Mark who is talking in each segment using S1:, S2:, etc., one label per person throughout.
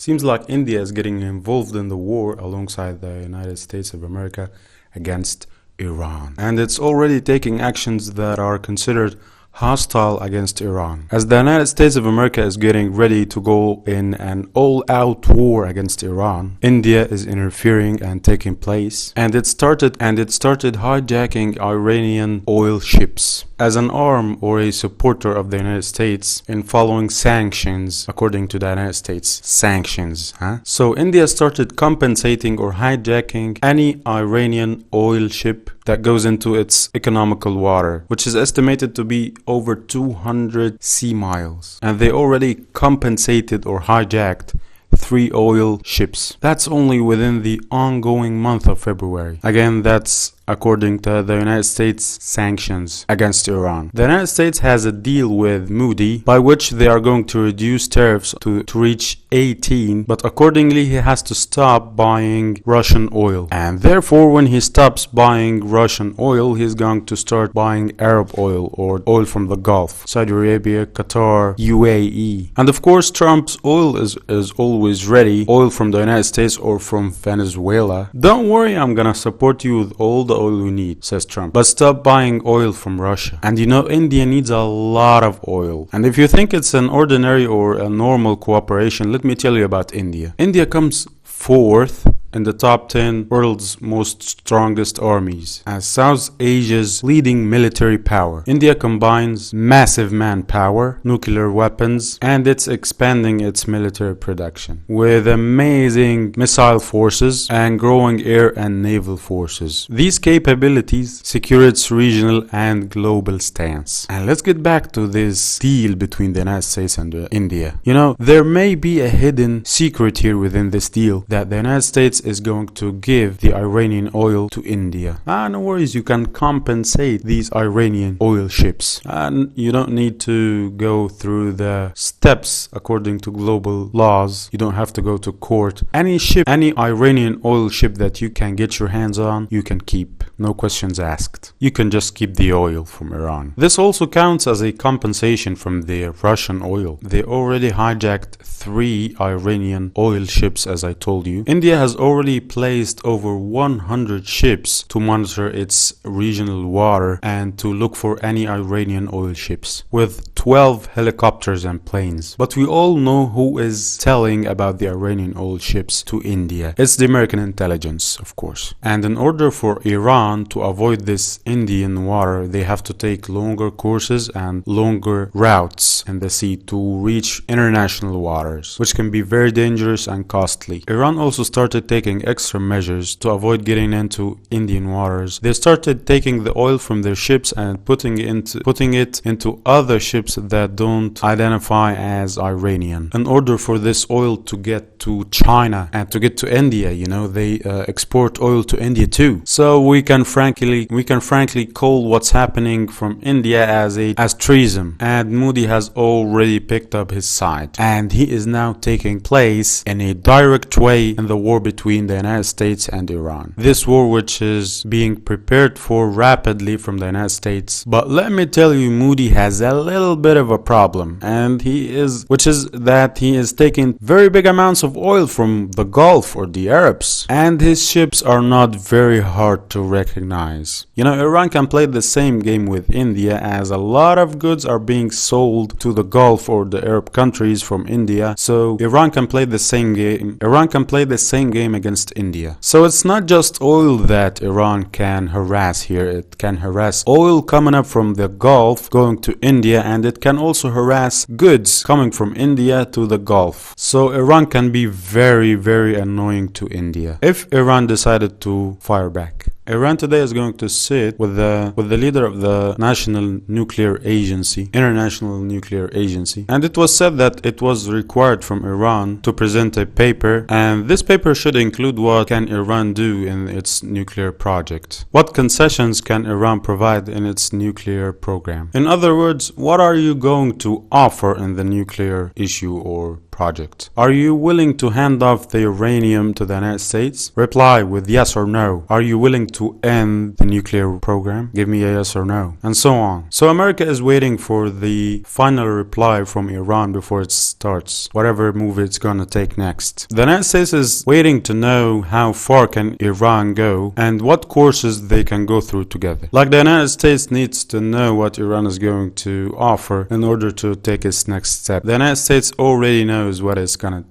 S1: Seems like India is getting involved in the war alongside the United States of America against Iran. And it's already taking actions that are considered hostile against Iran. As the United States of America is getting ready to go in an all-out war against Iran, India is interfering and taking place, and it started hijacking Iranian oil ships as an arm or a supporter of the United States in following sanctions, according to the United States. Sanctions, So India started compensating or hijacking any Iranian oil ship that goes into its economical water, which is estimated to be over 200 sea miles. And they already compensated or hijacked 3 oil ships. That's only within the ongoing month of February. Again, that's according to the United States sanctions against Iran. The United States has a deal with Modi by which they are going to reduce tariffs to reach 18, but accordingly he has to stop buying Russian oil. And therefore when he stops buying Russian oil, he's going to start buying Arab oil or oil from the Gulf, Saudi Arabia, Qatar, UAE. And of course Trump's oil is always ready, oil from the United States or from Venezuela. Don't worry, I'm gonna support you with all the oil we need, says Trump, but stop buying oil from Russia. And you know, India needs a lot of oil. And if you think it's an ordinary or a normal cooperation, let me tell you about India. India comes 4th in the top 10 world's most strongest armies as South Asia's leading military power. India combines massive manpower, nuclear weapons, and it's expanding its military production with amazing missile forces and growing air and naval forces. These capabilities secure its regional and global stance. And let's get back to this deal between the United States and India. You know, there may be a hidden secret here within this deal that the United States is going to give the Iranian oil to India. No worries, you can compensate these Iranian oil ships. And you don't need to go through the steps according to global laws. You don't have to go to court. Any ship, any Iranian oil ship that you can get your hands on, you can keep. No questions asked. You can just keep the oil from Iran. This also counts as a compensation from the Russian oil. They already hijacked 3 Iranian oil ships, as I told you. India has already placed over 100 ships to monitor its regional water and to look for any Iranian oil ships, with 12 helicopters and planes. But we all know who is telling about the Iranian oil ships to India. It's the American intelligence, of course. And in order for Iran to avoid this Indian water, they have to take longer courses and longer routes in the sea to reach international waters, which can be very dangerous and costly. Iran also started taking extra measures to avoid getting into Indian waters. They started taking the oil from their ships and putting it into other ships that don't identify as Iranian. In order for this oil to get to China and to get to India, you know, they export oil to India too. So we can frankly call what's happening from India as treason. And Modi has already picked up his side, and he is now taking place in a direct way in the war between the United States and Iran. This war which is being prepared for rapidly from the United States. But let me tell you, Modi has a little bit of a problem, and he is taking very big amounts of oil from the Gulf or the Arabs, and his ships are not very hard to recognize. You know, Iran can play the same game with India, as a lot of goods are being sold to the Gulf or the Arab countries from India, so Iran can play the same game against India. So it's not just oil that Iran can harass here. It can harass oil coming up from the Gulf going to India, and it can also harass goods coming from India to the Gulf. So Iran can be very, very annoying to India if Iran decided to fire back. Iran today is going to sit with the leader of the International Nuclear Agency, and it was said that it was required from Iran to present a paper, and this paper should include what can Iran do in its nuclear project. What concessions can Iran provide in its nuclear program? In other words, what are you going to offer in the nuclear issue or project. Are you willing to hand off the uranium to the United States? Reply with yes or no. Are you willing to end the nuclear program? Give me a yes or no. And so on. So America is waiting for the final reply from Iran before it starts whatever move it's gonna take next. The United States is waiting to know how far can Iran go and what courses they can go through together. Like the United States needs to know what Iran is going to offer in order to take its next step. The United States already knows what it's gonna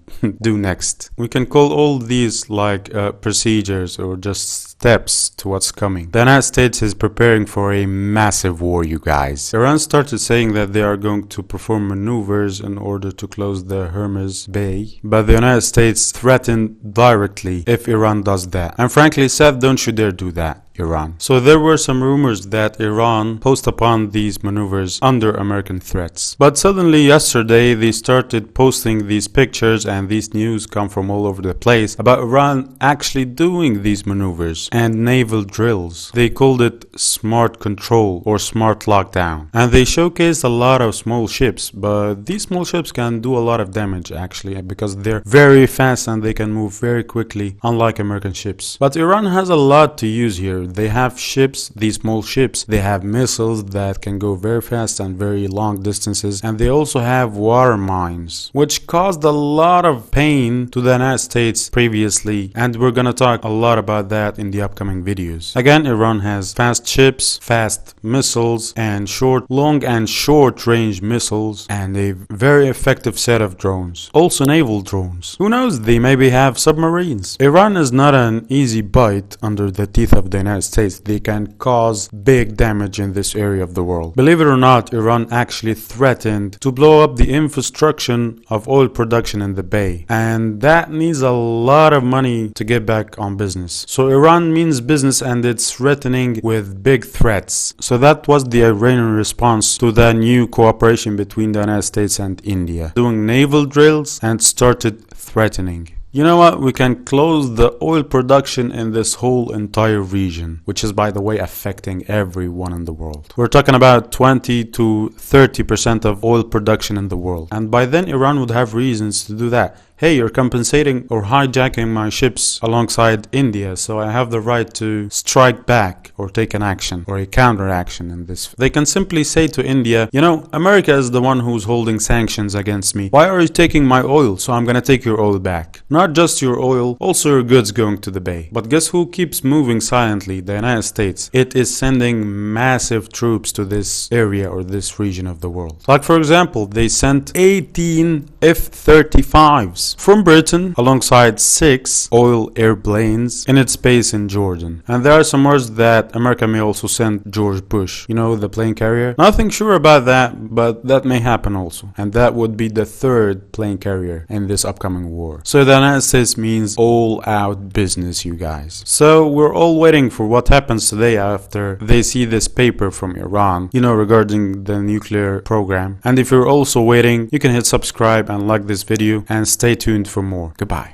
S1: do next. We can call all these like procedures or just steps to what's coming. The United States is preparing for a massive war, you guys. Iran started saying that they are going to perform maneuvers in order to close the Hormuz Bay, but the United States threatened directly if Iran does that. And frankly said, don't you dare do that, Iran. So there were some rumors that Iran posed upon these maneuvers under American threats. But suddenly yesterday they started posting these pictures, and these news come from all over the place about Iran actually doing these maneuvers and naval drills. They called it smart control or smart lockdown. And they showcased a lot of small ships, but these small ships can do a lot of damage actually because they're very fast and they can move very quickly, unlike American ships. But Iran has a lot to use here. They have ships, these small ships, they have missiles that can go very fast and very long distances, and they also have water mines, which caused a lot of pain to the United States previously, and we're gonna talk a lot about that in the upcoming videos. Again, Iran has fast ships, fast missiles, and long and short range missiles, and a very effective set of drones. Also naval drones. Who knows, they maybe have submarines. Iran is not an easy bite under the teeth of the United States. They can cause big damage in this area of the world. Believe it or not, Iran actually threatened to blow up the infrastructure of oil production in the Bay, and that needs a lot of money to get back on business. So Iran means business, and it's threatening with big threats. So that was the Iranian response to the new cooperation between the United States and India, doing naval drills and started threatening. You know what? We can close the oil production in this whole entire region, which is, by the way, affecting everyone in the world. We're talking about 20 to 30% of oil production in the world. And by then, Iran would have reasons to do that. Hey, you're compensating or hijacking my ships alongside India, so I have the right to strike back or take an action or a counteraction in this. They can simply say to India, you know, America is the one who's holding sanctions against me. Why are you taking my oil? So I'm gonna take your oil back. Not just your oil, also your goods going to the Bay. But guess who keeps moving silently? The United States. It is sending massive troops to this area or this region of the world. Like for example, they sent 18 F-35s from Britain alongside 6 oil airplanes in its base in Jordan. And there are some words that America may also send George Bush, you know, the plane carrier. Nothing sure about that, but that may happen also. And that would be the 3rd plane carrier in this upcoming war. So the United States means all out business, you guys. So we're all waiting for what happens today after they see this paper from Iran, you know, regarding the nuclear program. And if you're also waiting, you can hit subscribe and like this video and stay tuned for more. Goodbye.